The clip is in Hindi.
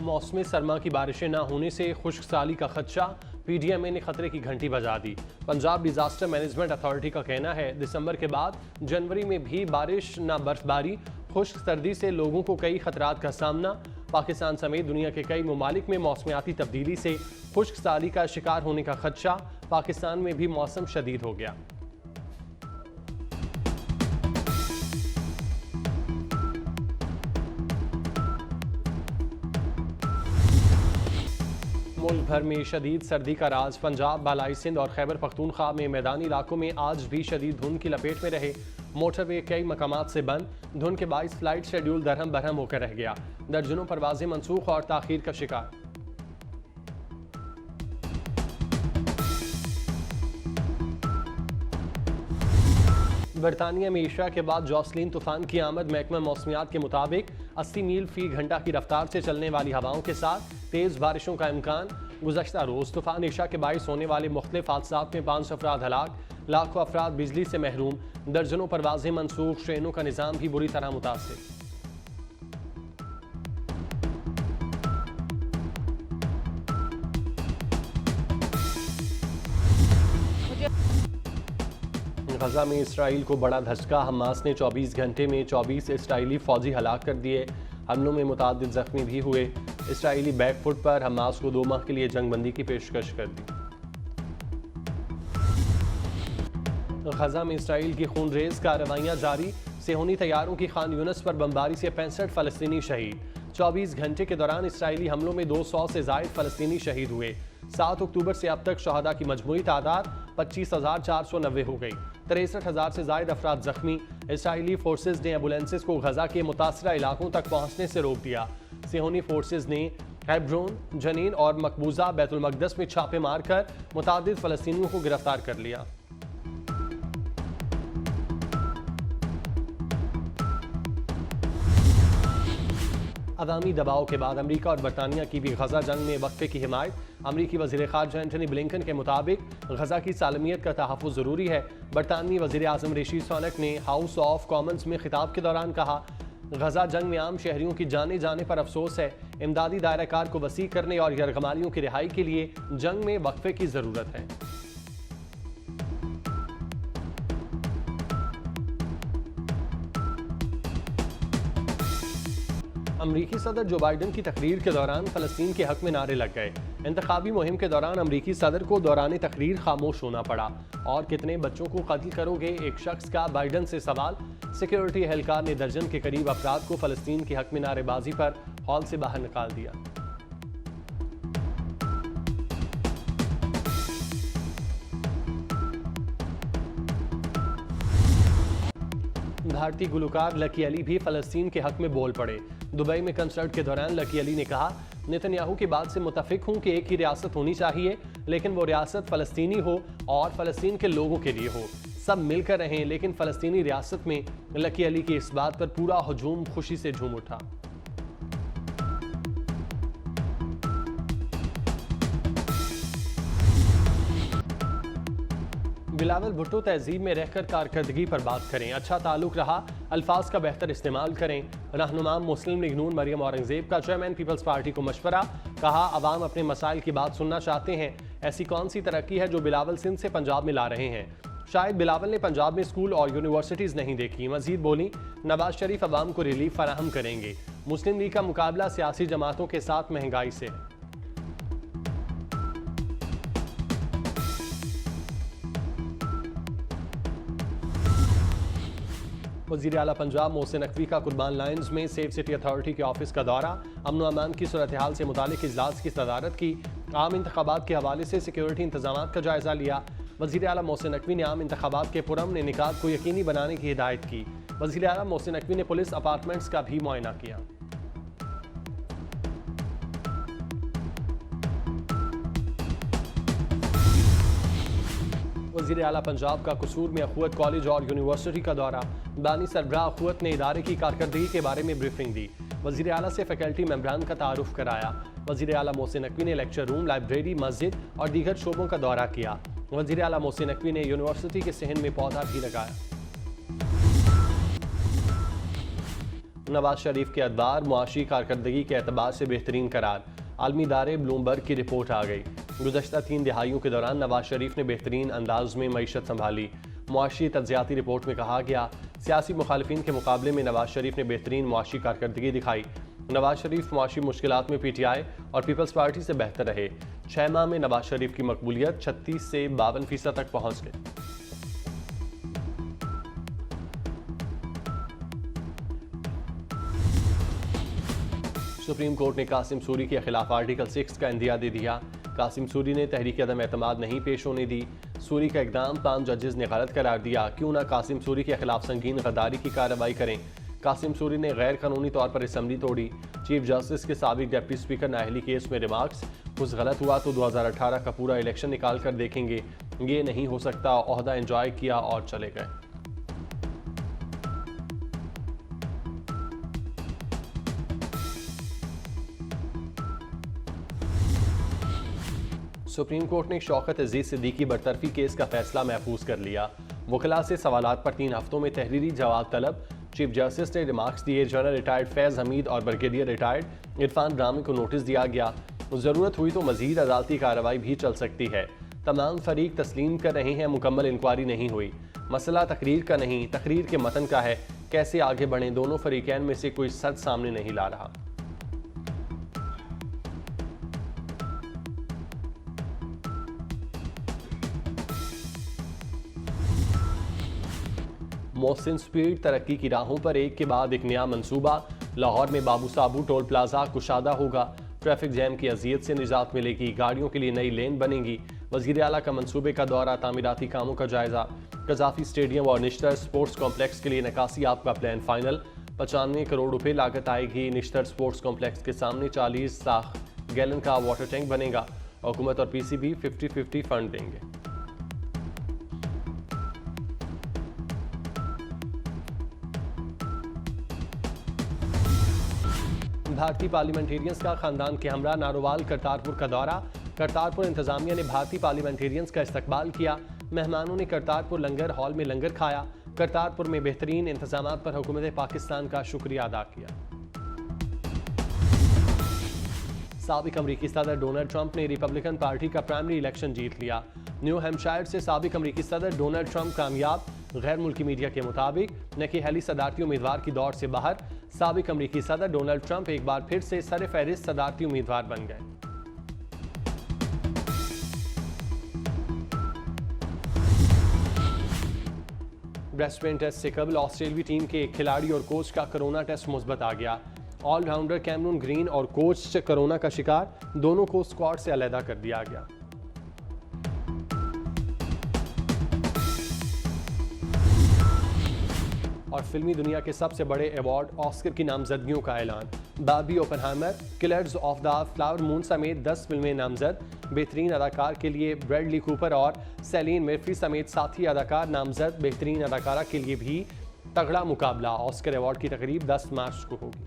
मौसमी सरमा की बारिशें न होने से खुश्क साली का खदशा, PDMA ने खतरे की घंटी बजा दी। पंजाब डिजास्टर मैनेजमेंट अथॉरिटी का कहना है दिसंबर के बाद जनवरी में भी बारिश न बर्फबारी, खुश्क सर्दी से लोगों को कई खतरात का सामना। पाकिस्तान समेत दुनिया के कई ममालिक में मौसमियाती तब्दीली से खुश्क साली का शिकार होने का खदशा। पाकिस्तान में भी मौसम शदीद हो गया। मुल्क भर में शदीद सर्दी का राज। पंजाब, बालाई सिंध और खैबर पख्तूनख्वा में मैदानी इलाकों में आज भी शदीद धुंध की लपेट में रहे। मोटरवे कई मकामात से बंद। धुंध के बाईस फ्लाइट शेड्यूल दरहम बरहम होकर रह गया। दर्जनों परवाजें मनसूख और ताखीर का शिकार। बरतानिया में ईशा के बाद जॉसलिन तूफान की आमद। महकमा मौसमियात के मुताबिक 80 मील फी घंटा की रफ्तार से चलने वाली हवाओं के साथ तेज बारिशों का इम्कान। गुज़श्ता रोज तूफान ईशा के बाइस होने वाले मुख्तलिफ हादसात में 5 अफराद हलाक, लाखों अफराद बिजली से महरूम, दर्जनों परवाजें मनसूख, ट्रेनों का निज़ाम भी बुरी तरह मुतासिर। गजा में इसराइल को बड़ा धचका। हमास ने 24 घंटे में 24 इसराइली फौजी हलाक कर दिए। हमलों में मुतादिद जख्मी भी हुए। इसराइली बैकफुट पर हमास को 2 माह के लिए जंगबंदी की पेशकश कर दी। गजा में इसराइल की खूनरेज कार्रवाइयां जारी। सेहूनी तैयारों की खान यूनस पर बमबारी से 65 फलस्तीनी शहीद। 24 घंटे के दौरान इसराइली हमलों में 200 से जायद फलस्तीनी शहीद हुए। 7 अक्टूबर से अब तक शहदा की मजमूई तादाद 25,490 हो गई। 63,000 से जायद अफराद जख्मी। इसराइली फोर्सेज ने एम्बुलेंसेज को गजा के मुतासरा इलाकों तक पहुंचने से रोक दिया। सेहूनी फोर्सेज ने हेब्रोन, जनीन और मकबूजा बैतुल मकदस में छापे मारकर मुतादिद फलस्तीनियों को गिरफ्तार कर लिया। अवामी दबाव के बाद अमरीका और बरतानिया की भी गजा जंग में वक्फे की हिमायत। अमरीकी वज़ीर ख़ारजा एंटनी ब्लिंकन के मुताबिक गजा की सालमियत का तहफ़्फ़ुज़ ज़रूरी है। बरतानवी वज़ीर आज़म ऋषि सुनक ने हाउस ऑफ कॉमन्स में खिताब के दौरान कहा, गजा जंग में आम शहरियों की जाने जाने पर अफसोस है। इमदादी दायरा कार को वसी करने और यरगमालियों की रिहाई के लिए जंग में वक्फे की ज़रूरत है। अमरीकी सदर जो बाइडन की तकरीर के दौरान फ़लस्तीन के हक में नारे लग गए। इंतखाबी मुहिम के दौरान अमरीकी सदर को दौरान तकरीर खामोश होना पड़ा। और कितने बच्चों को कत्ल करोगे, एक शख्स का बाइडन से सवाल। सिक्योरिटी एहलकार ने दर्जन के करीब अफराद को फ़लस्तीन के हक में नारेबाजी पर हॉल से बाहर निकाल दिया। भारतीय गुलकार लकी अली भी फ़लस्तीन के हक में बोल पड़े। दुबई में कंसर्ट के दौरान लकी अली ने कहा, नेतन्याहू की बात से मुतफिक हूं कि एक ही रियासत होनी चाहिए, लेकिन वो रियासत फ़लस्तीनी हो और फ़लस्तीन के लोगों के लिए हो। सब मिलकर रहें, लेकिन फ़लस्तीनी रियासत में। लकी अली की इस बात पर पूरा हुजूम खुशी से झूम उठा। बिलावल भुट्टो तहजीब में रहकर कारकर्दगी पर बात करें। अच्छा ताल्लुक रहा, अल्फाज का बेहतर इस्तेमाल करें। रहनुमा मुस्लिम लीग नून मरियम औरंगजेब का चेयरमैन पीपल्स पार्टी को मशवरा। कहा, अवाम अपने मसाइल की बात सुनना चाहते हैं। ऐसी कौन सी तरक्की है जो बिलावल सिंध से पंजाब में ला रहे हैं? शायद बिलावल ने पंजाब में स्कूल और यूनिवर्सिटीज़ नहीं देखी। मजीद बोली, नवाज शरीफ अवाम को रिलीफ फराहम करेंगे। मुस्लिम लीग का मुकाबला सियासी जमातों के साथ महंगाई से। वज़ीर आला पंजाब मोहसिन नकवी का कुर्बान लाइन्स में सेफ सिटी अथॉरिटी के ऑफिस का दौरा। अमन व अमान की सूरत हाल से मुतालिक इजलास की सदारत की। आम इंतखाबात के हवाले से सिक्योरिटी इंतजामात का जायज़ा लिया। वज़ीर आला मोहसिन नकवी ने आम इंतखाबात के पुरअमन इनेकाद को यकीनी बनाने की हिदायत की। वज़ीर आला मोहसिन नकवी ने पुलिस अपार्टमेंट्स का भी मुआयना किया। वज़ीर आला पंजाब का कसूर में अखुवत कॉलेज और यूनिवर्सिटी का दौरा। बानी सरबराह अखुवत ने इदारे की कारकर्दगी के बारे में ब्रीफिंग दी। वज़ीर आला से फैकल्टी मेम्बरान का तारुफ कराया। वज़ीर आला मोहसिन नकवी ने लेक्चर रूम, लाइब्रेरी, मस्जिद और दीगर शोबों का दौरा किया। वज़ीर आला मोहसिन नकवी ने यूनिवर्सिटी के सहन में पौधा भी लगाया। नवाज शरीफ के अदवार मुआशी कारकर्दगी के एतबार से बेहतरीन करार। आलमी इदारे ब्लूमबर्ग की रिपोर्ट आ गई। गुज़श्ता 3 दिहाइयों के दौरान नवाज शरीफ ने बेहतरीन अंदाज में मईशत संभाली। मुआशी तज्जियाती रिपोर्ट में कहा गया, सियासी मुखालिफिन के मुकाबले में नवाज शरीफ ने बेहतरीन मुआशी कारकर्दगी दिखाई। नवाज शरीफ मुआशी मुश्किलात में PTI और पीपल्स पार्टी से बेहतर रहे। 6 माह में नवाज शरीफ की मकबूलियत 36 से 52% तक पहुंच गई। सुप्रीम कोर्ट ने कासिम सूरी के खिलाफ आर्टिकल 6 का इंदिया दे दिया। कासिम सूरी ने तहरीक अदम एतमाद नहीं पेश होने दी। सूरी का इकदाम 5 जजेस ने गलत करार दिया। क्यों ना कासिम सूरी के खिलाफ संगीन गद्दारी की कार्रवाई करें। कासिम सूरी ने गैर कानूनी तौर पर असम्बली तोड़ी। चीफ जस्टिस के साबिक डिप्टी स्पीकर नाहली केस में रिमार्क्स, कुछ गलत हुआ तो 2018 का पूरा इलेक्शन निकाल कर देखेंगे। ये नहीं हो सकता, ओहदा एंजॉय किया और चले गए। सुप्रीम कोर्ट ने शौकत अजीज सिद्दीकी बरतरफी केस का फैसला महफूज कर लिया। वकला से सवालात पर 3 हफ्तों में तहरीरी जवाब तलब। चीफ जस्टिस ने रिमार्क्स दिए। जनरल रिटायर्ड फैज़ हमीद और ब्रिगेडियर रिटायर्ड इरफान रामी को नोटिस दिया गया। ज़रूरत हुई तो मजीद अदालती कार्रवाई भी चल सकती है। तमाम फरीक तस्लीम कर रहे हैं मुकम्मल इंक्वायरी नहीं हुई। मसला तकरीर का नहीं, तकरीर के मतन का है। कैसे आगे बढ़ें, दोनों फरीकैन में से कोई सच सामने नहीं ला रहा। मोहसिन स्पीड तरक्की की राहों पर एक के बाद एक नया मंसूबा। लाहौर में बाबू साबू टोल प्लाजा कुशादा होगा। ट्रैफिक जैम की अजियत से निजात मिलेगी। गाड़ियों के लिए नई लेन बनेगी। वज़ीर आला का मंसूबे का दौरा, तामीराती कामों का जायजा। कजाफी स्टेडियम और निश्तर स्पोर्ट्स कॉम्प्लेक्स के लिए नकासी आपका प्लान फाइनल। 95 करोड़ रुपए लागत आएगी। निश्तर स्पोर्ट्स कॉम्प्लेक्स के सामने 40 लाख गैलन का वाटर टैंक बनेगा। हुकूमत और PCB 50-50 फंड देंगे। भारतीय पार्लियामेंटेरियंस का खानदान के हमरा नारोवाल करतारपुर का दौरा। करतारपुर इंतजामिया ने भारतीय पार्लियामेंटेरियंस का इस्तकबाल किया। मेहमानों ने करतारपुर लंगर हॉल में लंगर खाया। करतारपुर में बेहतरीन इंतजामात पर हुकूमत पाकिस्तान का शुक्रिया अदा किया। साबिक अमरीकी सदर डोनाल्ड ट्रंप ने रिपब्लिकन पार्टी का प्राइमरी इलेक्शन जीत लिया। न्यू हैम्पशायर से साबिक अमरीकी सदर डोनाल्ड ट्रंप कामयाब। गैर मुल्की मीडिया के मुताबिक निकी हेली सदारती उम्मीदवार की दौड़ से बाहर। साबिक अमरीकी सदर डोनाल्ड ट्रंप एक बार फिर से सर फहरिस्त सदारती उम्मीदवार बन गए। ब्रिस्बेन टेस्ट से कबल ऑस्ट्रेलियाई टीम के एक खिलाड़ी और कोच का कोरोना टेस्ट मुस्बत आ गया। ऑलराउंडर कैमरून ग्रीन और कोच कोरोना का शिकार, दोनों को स्क्वाड से अलहदा कर दिया गया। और फिल्मी दुनिया के सबसे बड़े अवार्ड ऑस्कर की नामजदगियों का ऐलान। Barbie, Oppenheimer, killers of the flower moon समेत 10 फिल्में नामजद। बेहतरीन अदाकार के लिए ब्रैडली कूपर और सेलिन मर्फी समेत साथी अदाकार नामजद। बेहतरीन अदाकारा के लिए भी तगड़ा मुकाबला। ऑस्कर अवार्ड की तकरीब 10 मार्च को होगी।